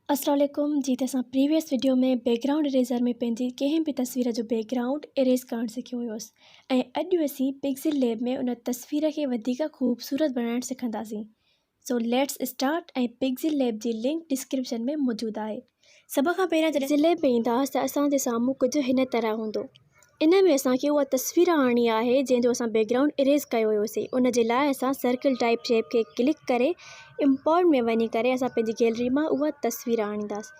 अस्सलाम वालेकुम जी। त असां प्रीवियस वीडियो में बैकग्राउंड इरेज़र में पंहिंजी कंहिं बि तस्वीर जो बैकग्राउंड इरेज़ करणु सिखियो हुयोसीं ऐं अॼु असीं पिक्सेल लैब में उन तस्वीर खे वधीक ख़ूबसूरत बणाइणु सिखंदासीं। So let's start. ऐं पिक्सेल लैब जी लिंक डिस्क्रिप्शन में मौजूदु आहे। सभ खां पहिरियां जॾहिं पिक्सेल लैब में ईंदासीं त असांजे साम्हूं कुझु हिन तरह हूंदो। इन में असांखे उहा तस्वीर आणणी आहे जंहिंजो असां बैकग्राउंड इरेज़ कयो हुयोसीं। उन जे लाइ असां सर्कल टाइप शेप खे क्लिक करे इम्पोर्ट में वञी करे असां पंहिंजी गैलरी मां उहा तस्वीर आणींदासीं।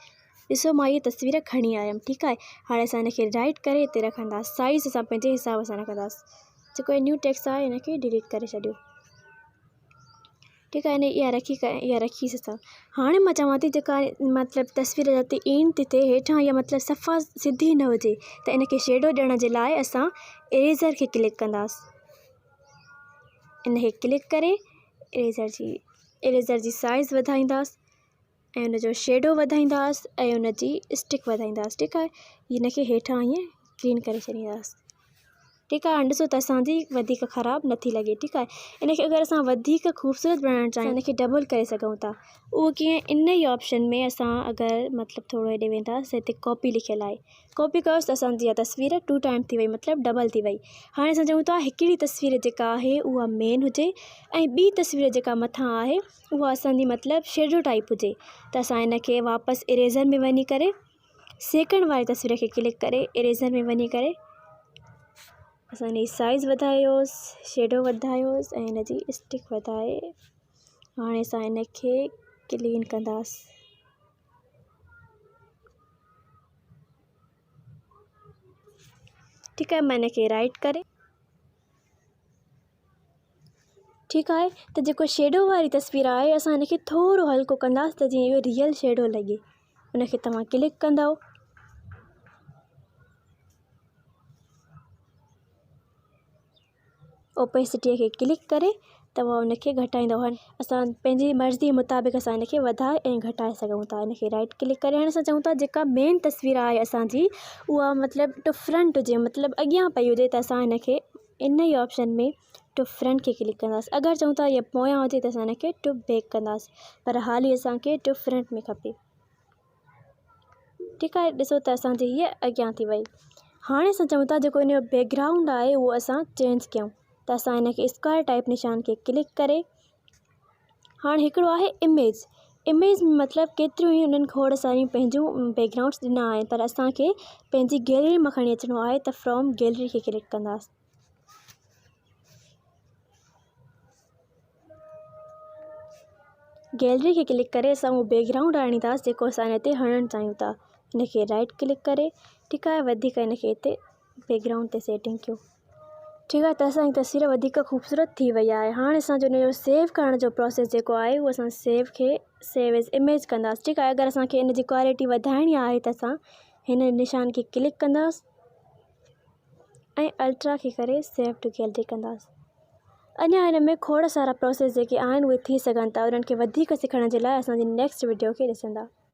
ॾिसो मां इहा तस्वीर खणी आयमि, ठीकु आहे। हाणे असां हिनखे राइट करे हिते रखंदासीं। साइज़ असां पंहिंजे हिसाब सां रखंदासीं। जेको न्यू टेक्स्ट आहे हिनखे डिलीट करे छॾियो, ठीकु आहे। इहा रखीसीं असां। हाणे मां चवां थी जेका मतिलबु तस्वीर जिते इन थी थिए हेठां इहा मतिलबु सफ़ा सिधी न हुजे त इनखे शेडो ॾियण जे लाइ असां इरेज़र खे क्लिक कंदासीं। इनखे क्लिक करे इरेज़र जी साइज़ वधाईंदासीं ऐं उनजो शेडो वधाईंदासीं ऐं उनजी स्टिक वधाईंदासीं, ठीकु आहे। हिनखे हेठां ईअं क्लीन करे छॾींदासीं, ठीकु आहे। हाणे ॾिसो त असांजी वधीक ख़राबु नथी लॻे, ठीकु आहे। इनखे अगरि असां वधीक ख़ूबसूरत बणाइणु चाहियूं इनखे डबल करे सघूं था। उहो कीअं, इन ई ऑप्शन में असां अगरि मतिलबु थोरो हेॾे वेंदासीं, हिते कॉपी लिखियलु आहे, कॉपी कयोसि त असांजी इहा तस्वीर 2 टाइम थी वई, मतिलबु डबल थी वई। हाणे असां चऊं था हिकिड़ी तस्वीर जेका आहे उहा मेन हुजे ऐं ॿी तस्वीर जेका मथां आहे उहा असांजी मतिलबु शेडो टाइप हुजे। त असां हिनखे वापसि इरेज़र में वञी करे सेकंड वारी तस्वीर खे क्लिक करे इरेज़र में वञी करे असां हिनजी साइज़ वधायोसि, शेडो वधायोसि ऐं हिनजी स्टिक वधाए हाणे असां हिनखे क्लीन कंदासीं। ठीकु आहे। मां हिनखे राइट करे, ठीकु आहे। त जेको शेडो वारी तस्वीर आहे असां हिनखे थोरो हल्को कंदासीं त जीअं इहो रियल शेडो लॻे। उनखे तव्हां क्लिक कंदव, ओपेसिटीअ खे क्लिक करे तव्हां उनखे घटाईंदव। हाणे असां पंहिंजी मर्ज़ी मुताबिक़ असां हिनखे वधाए ऐं घटाए सघूं था। हिनखे राइट क्लिक करे हाणे असां चऊं था जेका मेन तस्वीर आहे असांजी उहा मतिलबु टू फ्रंट हुजे, मतिलबु अॻियां पई हुजे, त असां हिनखे इन ई ऑप्शन में टू फ्रंट खे क्लिक कंदासीं। अगरि चऊं था इहा पोयां हुजे त असां हिनखे टू बैक कंदासीं, पर हाली असांखे टू फ्रंट में खपे, ठीकु आहे। ॾिसो त असांजी हीअ अॻियां थी वई। हाणे असां चऊं था जेको हिन जो बैकग्राउंड आहे उहो असां चेंज कयूं, त असां हिनखे स्क्वायर टाइप निशान खे क्लिक करे हाणे हिकिड़ो आहे इमेज में मतिलबु केतिरियूं ई उन्हनि खोड़ सारियूं पंहिंजूं बैकग्राउंड्स ॾिना आहिनि, पर असांखे पंहिंजी गैलरी मां खणी अचिणो आहे। त फ्रॉम गैलरी खे क्लिक कंदासीं। गैलरी खे क्लिक करे असां उहो बैकग्राउंड आणींदासीं जेको असां हिते हणणु चाहियूं था। हिनखे राइट क्लिक करे, ठीकु आहे, वधीक हिनखे हिते बैकग्राउंड ते सेटिंग कयो, ठीकु आहे। त असांजी तस्वीर वधीक ख़ूबसूरत थी वई आहे। हाणे असांजो हिनजो सेव करण जो प्रोसेस जेको आहे उहो असां सेव एज़ इमेज कंदासीं, ठीकु आहे। अगरि असांखे हिनजी क्वालिटी वधाइणी आहे त असां हिन निशान खे क्लिक कंदासीं ऐं अल्ट्रा खे करे सेव टू गैलरी कंदासीं। अञा हिन में खोड़ सारा प्रोसेस जेके आहिनि उहे थी सघनि था। उन्हनि खे वधीक सिखण जे लाइ असांजी नेक्स्ट वीडियो खे ॾिसंदा।